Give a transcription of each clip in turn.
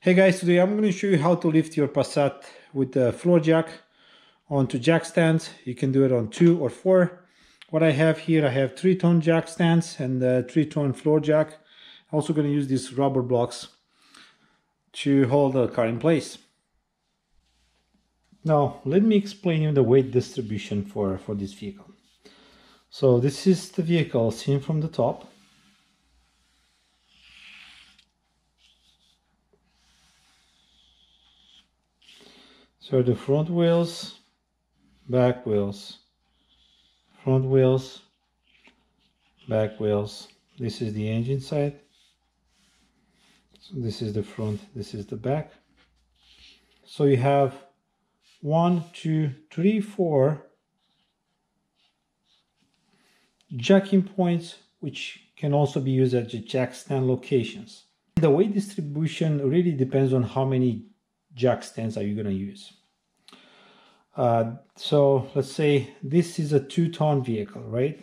Hey guys, today I'm going to show you how to lift your Passat with the floor jack onto jack stands. You can do it on 2 or 4. What I have here, I have 3-ton jack stands and 3-ton floor jack. I'm also going to use these rubber blocks to hold the car in place. Now, let me explain you the weight distribution for this vehicle. So this is the vehicle seen from the top. So the front wheels, back wheels, front wheels, back wheels. This is the engine side. So this is the front, this is the back. So you have 1, 2, 3, 4 jacking points, which can also be used at the jack stand locations. The weight distribution really depends on how many jack stands are you going to use. So let's say this is a 2-ton vehicle, right?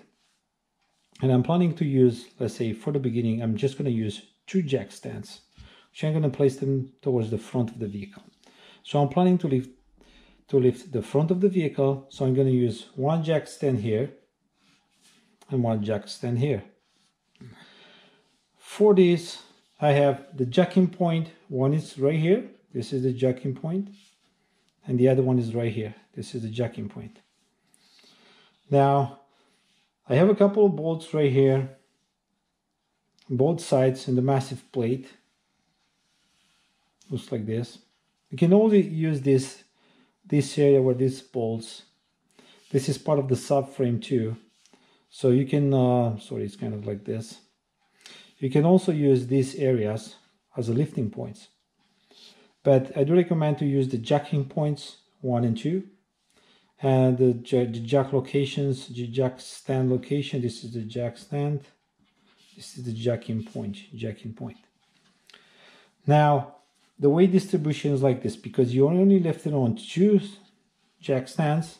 And I'm planning to use, let's say for the beginning, I'm just going to use 2 jack stands, which I'm going to place them towards the front of the vehicle. So I'm planning to lift the front of the vehicle. So I'm going to use 1 jack stand here and 1 jack stand here. For this, I have the jacking point. One is right here. This is the jacking point. And the other one is right here. This is the jacking point. Now, I have a couple of bolts right here, both sides, and the massive plate. Looks like this. You can only use this area where these bolts. This is part of the subframe too. So you can, sorry, it's kind of like this. You can also use these areas as a lifting points. But I do recommend to use the jacking points 1 and 2. And the jack locations, the jack stand location, this is the jack stand. This is the jacking point. Now, the weight distribution is like this because you only lift it on 2 jack stands.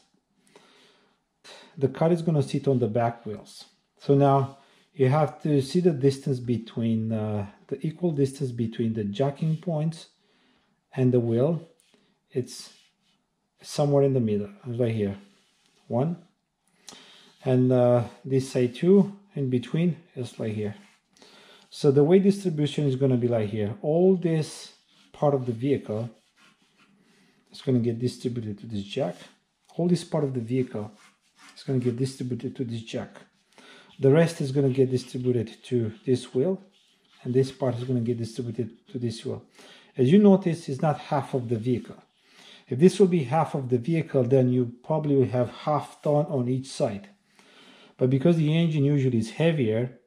The car is going to sit on the back wheels. So now you have to see the distance between, the equal distance between the jacking points and the wheel. It's somewhere in the middle, right here. 1. And this side 2 in between is like here. So the weight distribution is going to be like here. All this part of the vehicle is going to get distributed to this jack. All this part of the vehicle is going to get distributed to this jack. The rest is going to get distributed to this wheel, and this part is going to get distributed to this wheel. As you notice, it's not half of the vehicle. If this will be half of the vehicle, then you probably will have half ton on each side. But because the engine usually is heavier,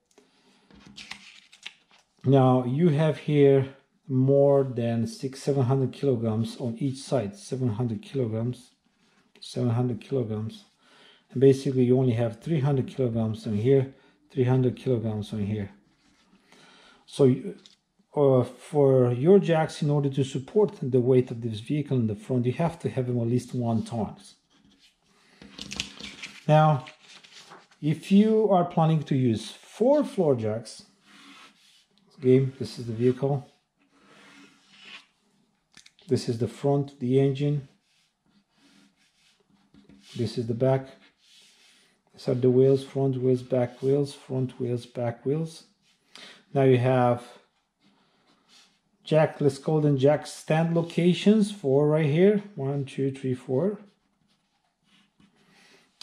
now you have here more than 600-700 kilograms on each side. 700 kilograms. And basically you only have 300 kilograms on here, 300 kilograms on here. So for your jacks, in order to support the weight of this vehicle in the front, you have to have them at least 1 ton. Now, if you are planning to use 4 floor jacks, okay, this is the vehicle. This is the front, the engine. This is the back. These are the wheels, front wheels, back wheels, front wheels, back wheels. Now you have jack, let's call them jack stand locations, 4 right here. 1, 2, 3, 4.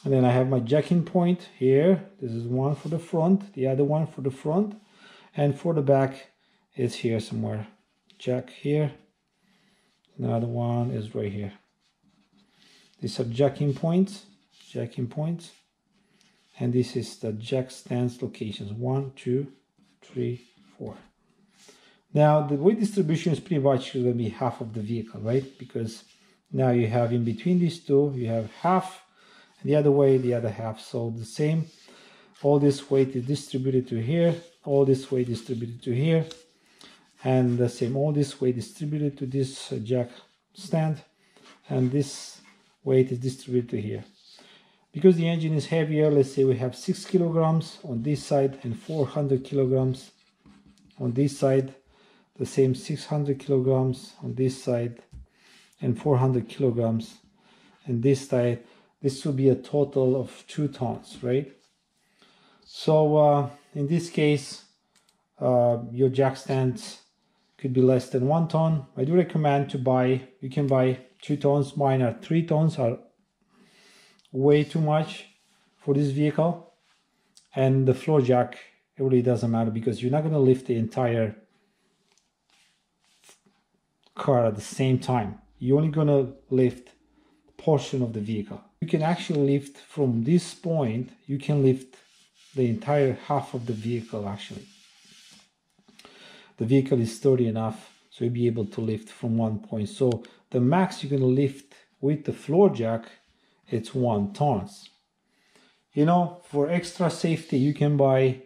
And then I have my jacking point here. This is one for the front, the other one for the front. And for the back, it's here somewhere. Jack here. Another one is right here. These are jacking points. And this is the jack stands locations. 1, 2, 3, 4. Now the weight distribution is pretty much going to be half of the vehicle, right? Because now you have in between these two, you have half, and the other way, the other half. So the same, all this weight is distributed to here, all this weight distributed to here, and the same, all this weight distributed to this jack stand, and this weight is distributed to here. Because the engine is heavier, let's say we have 6 kilograms on this side and 400 kilograms on this side. the same 600 kilograms on this side and 400 kilograms on this side. This will be a total of 2 tons, right? So in this case, your jack stands could be less than 1 ton. I do recommend to buy, you can buy 2 tons. Mine are 3 tons, are way too much for this vehicle. And the floor jack, it really doesn't matter because you're not going to lift the entire car at the same time. You're only going to lift a portion of the vehicle. You can actually lift from this point, you can lift the entire half of the vehicle actually. The vehicle is sturdy enough so you'll be able to lift from one point. So the max you're going to lift with the floor jack, it's 1 tons. You know, for extra safety, you can buy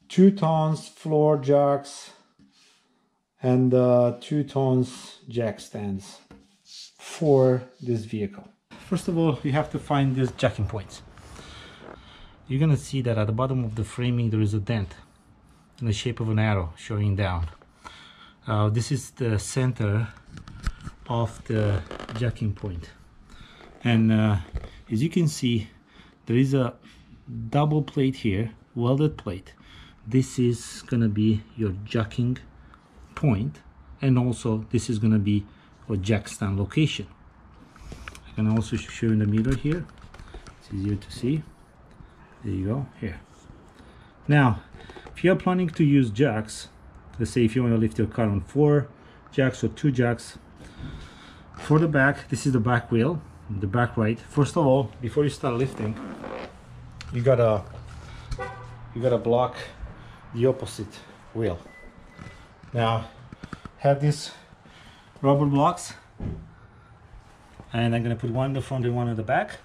2 tons floor jacks and 2 tons jack stands for this vehicle. First of all, you have to find these jacking points. You're gonna see that at the bottom of the framing there is a dent in the shape of an arrow showing down. This is the center of the jacking point, and as you can see, there is a double plate here, welded plate. This is gonna be your jacking point, and also this is gonna be a jack stand location. I can also show you in the mirror here. It's easier to see. There you go, here. Now, if you are planning to use jacks, let's say if you want to lift your car on 4 jacks or 2 jacks, for the back, this is the back wheel, the back right. First of all, before you start lifting, you gotta block the opposite wheel. Now, have these rubber blocks, and I'm gonna put one in the front and one in the back.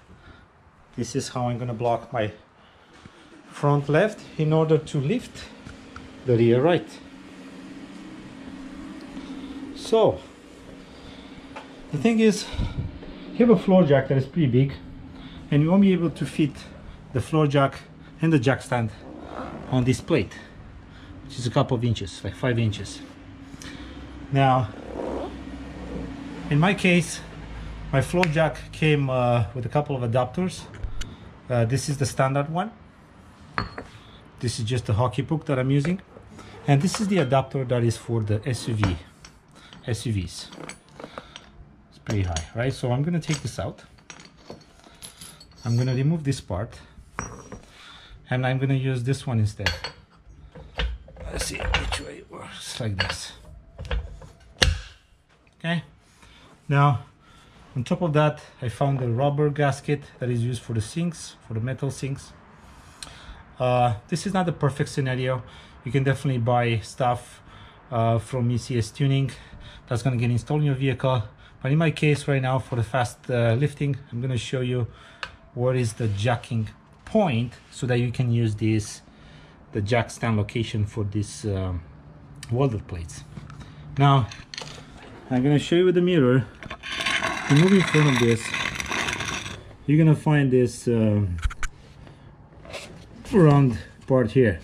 This is how I'm gonna block my front left in order to lift the rear right. So the thing is, you have a floor jack that is pretty big, and you won't be able to fit the floor jack and the jack stand on this plate, which is a couple of inches, like 5 inches. Now, in my case, my floor jack came with a couple of adapters. This is the standard one. This is just the hockey puck that I'm using, and this is the adapter that is for the SUVs. It's pretty high, right? So I'm gonna take this out. I'm gonna remove this part, and I'm gonna use this one instead. Let's see which way it works. Like this. Okay. Now, on top of that, I found a rubber gasket that is used for the sinks, for the metal sinks. This is not the perfect scenario. You can definitely buy stuff from ECS Tuning that's going to get installed in your vehicle. But in my case right now, for the fast lifting, I'm going to show you where is the jacking point so that you can use the jack stand location for these welded plates. Now, I'm going to show you with the mirror. To move in front of this, you're going to find this round part here.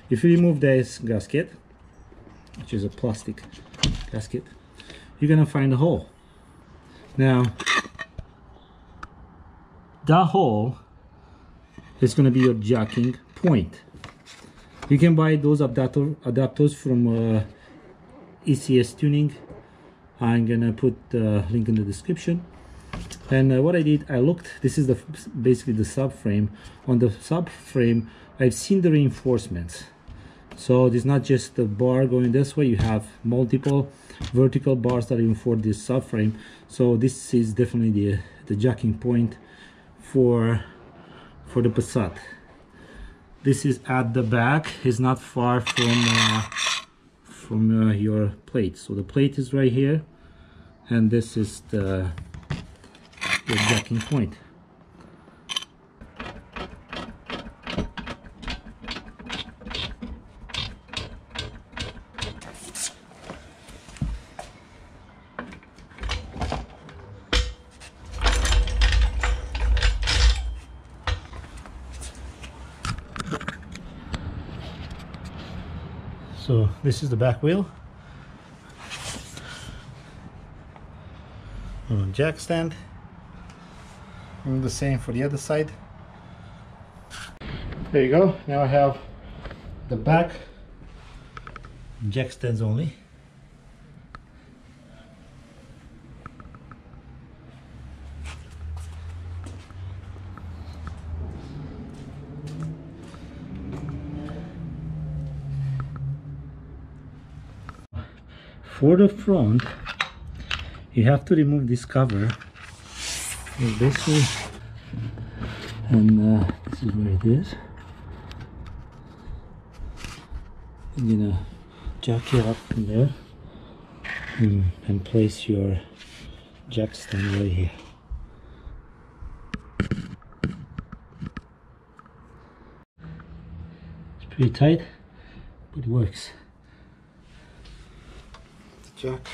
If you remove this gasket, which is a plastic gasket, you're gonna find a hole. Now that hole is gonna be your jacking point. You can buy those adapters from ECS Tuning. I'm gonna put the link in the description. And what I did, I looked, this is basically the subframe. On the subframe, I've seen the reinforcements. So it's not just the bar going this way, you have multiple vertical bars that reinforce this subframe. So this is definitely the jacking point for the Passat. This is at the back, it's not far from your plate. So the plate is right here, and this is the jacking point. So this is the back wheel. jack stand, and the same for the other side. There you go. Now I have the back jack stands only. For the front, you have to remove this cover. Basically, and this is where it is. I'm gonna jack it up from there and place your jack stand right here. It's pretty tight, but it works. The jack